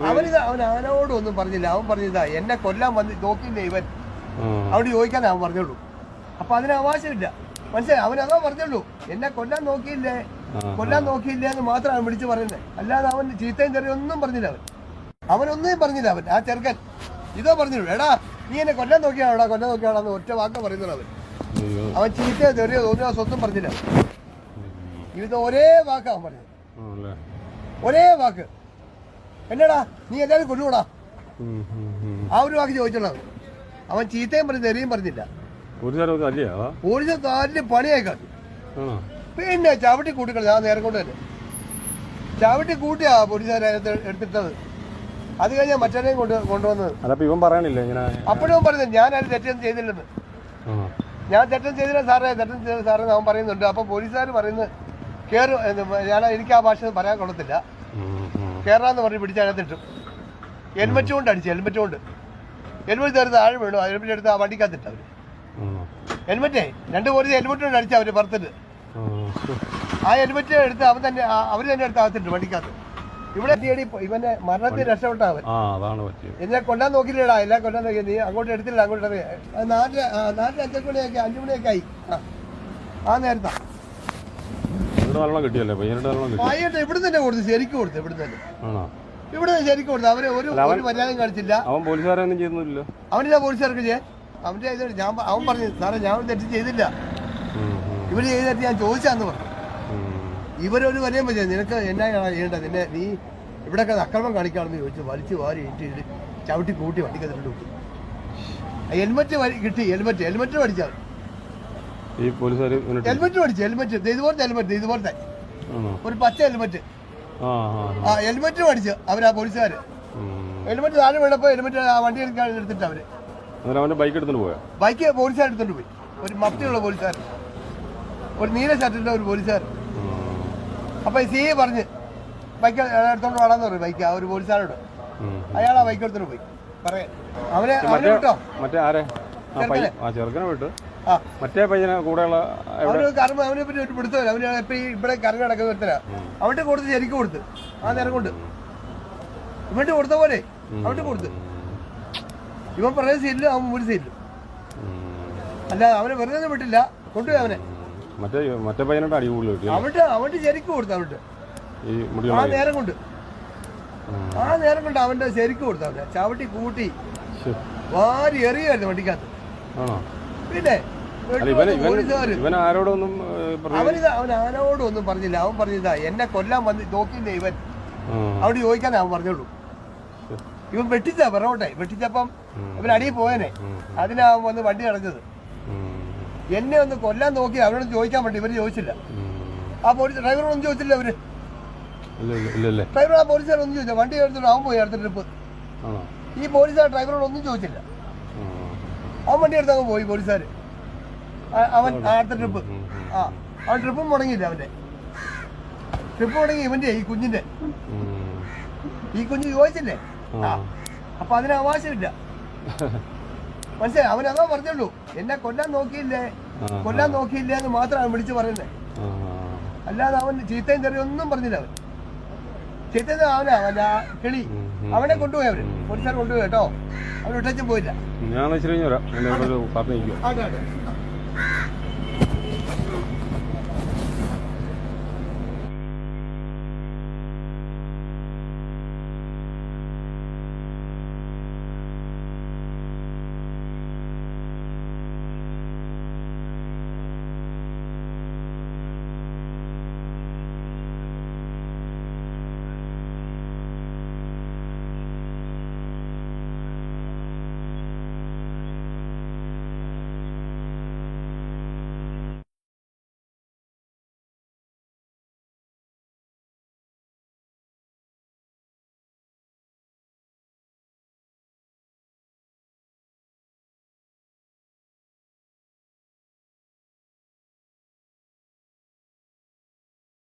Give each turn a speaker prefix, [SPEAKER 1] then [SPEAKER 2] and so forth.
[SPEAKER 1] അവൻ ആനോടൊന്നും പറഞ്ഞില്ല. അവൻ പറഞ്ഞതാ എന്നെ കൊല്ലാൻ വന്ന് നോക്കിയില്ലേ ഇവൻ, അവിടെ ചോദിക്കാൻ അവൻ പറഞ്ഞോളൂ. അപ്പൊ അതിന് അവകാശമില്ല, മനസ്സിലായി? അവനതാ പറഞ്ഞോളൂ, എന്നെ കൊല്ലാൻ നോക്കിയില്ലേ എന്ന് മാത്രം അവൻ വിളിച്ച് പറയുന്നത്. അല്ലാതെ അവൻ ചീത്തയും തെറിയൊന്നും പറഞ്ഞില്ല. അവനൊന്നും പറഞ്ഞില്ല. ആ ചെറുക്കൻ ഇതോ പറഞ്ഞോളൂ, എടാ നീ എന്നെ കൊല്ലാൻ നോക്കിയാടാന്ന് ഒറ്റ വാക്ക് പറയുന്നത് അവൻ. അവൻ ചീത്തയോ തെറിയോ തോന്നിയോ സ്വത്തും പറഞ്ഞില്ല. ഇത് ഒരേ വാക്കാ അവൻ പറഞ്ഞത്, ഒരേ വാക്ക്. എന്നടാ നീ എല്ലാവരും കൊല്ലുകൂടാ, ആ ഒരു വാക്ക് ചോദിച്ചോളൂ. അവൻ ചീത്തയും പറഞ്ഞു തെറിയും പറഞ്ഞില്ല. പോലീസ് കാലിന് പണിയായിക്കാണ്. പിന്നെ ചവിട്ടി കൂട്ടിക്കളി. ആ നേരം കൊണ്ട് തന്നെ ചവിട്ടി കൂട്ടിയാ പോലീസുകാരെ എടുത്തിട്ടത്. അത് കഴിഞ്ഞാൽ മറ്റേനെയും കൊണ്ടുവന്നത്.
[SPEAKER 2] ഇവൻ പറയണില്ല,
[SPEAKER 1] അപ്പോഴും പറയുന്നത് ഞാൻ അത് തെറ്റൊന്നും ചെയ്തില്ലെന്ന്. ഞാൻ തെറ്റം ചെയ്തില്ല സാറേ, തെറ്റം ചെയ്ത സാറേ അവൻ പറയുന്നുണ്ട്. അപ്പൊ പോലീസുകാർ പറയുന്നത് എനിക്ക് ആ ഭാഷ പറയാൻ കൊള്ളത്തില്ല. കേരളാന്ന് പറഞ്ഞ് പിടിച്ചതിനകത്തിട്ടു. ഹെൽമെറ്റ് കൊണ്ട് അടിച്ചു, ഹെൽമെറ്റ് തീർത്ത് താഴെ വീണു. ഹെൽമെറ്റ് എടുത്ത് ആ വണ്ടിക്കകത്തിട്ട് അവര്. ഹെൽമെറ്റേ 2 പോലീസ് ഹെൽമെറ്റ് കൊണ്ട് അടിച്ചു അവര് പുറത്തിട്ട്. ആ ഹെൽമെറ്റ് എടുത്ത് അവര് തന്നെ എടുത്ത് അകത്തിട്ട് വണ്ടിക്കകത്ത്. ഇവിടെ ഇവന്റെ മരണത്തിൽ രക്ഷപ്പെട്ടവൻ. എന്നെ കൊല്ലാൻ നോക്കില്ലേടാ, എല്ലാം കൊല്ലാൻ നോക്കി. നീ അങ്ങോട്ട് എടുത്തില്ല, അങ്ങോട്ട് 4-5 മണിയൊക്കെ 5 മണിയൊക്കെ ആയി. ആ നേരത്താ പയ്യട്ടെ ഇവിടെ തന്നെ കൊടുത്തു, ശരിക്കും കൊടുത്തു. ഇവിടെ ശരിക്കും കൊടുത്തു. അവര് ഒരു മര്യാദയും കാണിച്ചില്ല. അവനില്ല പോലീസുകാർക്ക് ചെയ്യാൻ. അവൻ പറഞ്ഞു സാറേ ഞാൻ തെറ്റ് ചെയ്തില്ല, ഇവര് ചെയ്തിട്ട് ഞാൻ ചോദിച്ചാന്ന് പറഞ്ഞു. ഇവരൊരു വരെയും പറ്റില്ല, നിനക്ക് എന്നാണ് ചെയ്യേണ്ടത്, നിന്നെ നീ ഇവിടെയൊക്കെ അക്രമം കാണിക്കാണെന്ന് ചോദിച്ചു. വലിച്ചു വാരി ഇട്ട് ചവിട്ടി കൂട്ടി വണ്ടിക്കകത്തിട്ട് വിട്ടു. ഹെൽമെറ്റ് കിട്ടി. ഹെൽമെറ്റ് പഠിച്ചാൽ ഇതുപോലത്തെ ഒരു പച്ച ഹെൽമെറ്റ്. ഹെൽമെറ്റ് പഠിച്ചു അവരാ പോലീസുകാര്. ഹെൽമെറ്റ് താഴെ വീണപ്പോ ഹെൽമെറ്റ് ആ വണ്ടി എടുത്തിട്ട് അവര് ബൈക്ക് പോലീസുകാർ എടുത്തോണ്ട് പോയി. ഒരു മഫ്തിയുള്ള പോലീസുകാർ, ഒരു നീല ഷർട്ടിന്റെ ഒരു പോലീസുകാർ. അപ്പൊ സി പറഞ്ഞ് ബൈക്ക് എടുത്തോണ്ട് വാടാന്ന് പറയും ബൈക്ക് ആ ഒരു പോലീസുകാരോട്. അയാൾ ആ ബൈക്ക് എടുത്തോണ്ട് പോയി പറയാൻ. അവനെ വിട്ടോ,
[SPEAKER 2] മറ്റേ പയ്യനെ കൂടെയുള്ള
[SPEAKER 1] അവനെ പറ്റി ഒരു പിടുത്തമില്ല. അവന് എപ്പോഴും ഇവിടെ കറങ്ങി നടക്കുന്ന ഒരുത്തരാ. അവിടെ കൊടുത്ത് ശരിക്കും കൊടുത്ത് ആ നേരം കൊണ്ട് ഇവന്റെ കൊടുത്ത പോലെ അവിടെ കൊടുത്ത്. ഇവൻ പറഞ്ഞ സീറ്റില് അവൻ ഒരു സീറ്റിലും. അല്ല അവനെ വെറുതെ വിട്ടില്ല, കൊണ്ടുപോയി അവനെ. അവന്റെ ശരിക്കും കൊടുത്തു. അവന്റെ ആ നേരം കൊണ്ട് അവന്റെ ശരിക്കും കൊടുത്തു. അവനെ ചവിട്ടി കൂട്ടി വാരി എറിയായിരുന്നു വണ്ടിക്കകത്ത്. പിന്നെ അവൻ ആനോടൊന്നും പറഞ്ഞില്ല. അവൻ പറഞ്ഞതാ എന്നെ കൊല്ലാൻ വന്ന് നോക്കിയില്ലേ ഇവൻ, അവിടെ ചോദിക്കാൻ അവൻ പറഞ്ഞോളൂ. ഇവൻ വെട്ടിച്ചാ പറവട്ടെ. വെട്ടിച്ചപ്പം ഇവൻ അടിയിൽ പോയനെ. അതിനാ അവൻ വന്ന് വണ്ടി അടഞ്ഞത്. എന്നെ ഒന്ന് കൊല്ലാൻ നോക്കി അവനോട് ചോദിക്കാൻ വേണ്ടി ഇവര് ചോദിച്ചില്ല. ആ പോലീസ് ഡ്രൈവറോടൊന്നും ചോദിച്ചില്ല. അവര് ഡ്രൈവർ ആ പോലീസുകാരൊന്നും ചോദിച്ചില്ല. വണ്ടി എടുത്തിട്ട് അവൻ പോയി അടുത്ത ട്രിപ്പ്. ഈ പോലീസുകാർ ഡ്രൈവറോടൊന്നും ചോദിച്ചില്ല. അവൻ വണ്ടി എടുത്ത് അവൻ പോയി. പോലീസുകാർ അവൻ അടുത്ത ട്രിപ്പ് അവൻ ട്രിപ്പും മുടങ്ങിയില്ല. അവന്റെ ട്രിപ്പ് മുടങ്ങി ഇവന്റെ ഈ കുഞ്ഞിന്റെ. ഈ കുഞ്ഞ് ചോദിച്ചില്ലേ. അപ്പൊ അതിന് അവകാശമില്ല, മനസ്സിലായി? അവനതാ പറഞ്ഞോളൂ, എന്നെ കൊല്ലാൻ നോക്കിയില്ലേ എന്ന് മാത്രം അവൻ വിളിച്ച് പറയുന്നത്. അല്ലാതെ അവൻ ചീത്തയും തെറിയൊന്നും പറഞ്ഞില്ല. അവൻ ചീത്ത അവനാ അവന്റെ ആ കിളി. അവനെ കൊണ്ടുപോയി അവര് പോലീസുകാർ കൊണ്ടുപോയി കേട്ടോ. അവൻ ഇട്ടും പോയില്ല.
[SPEAKER 2] ഞാൻ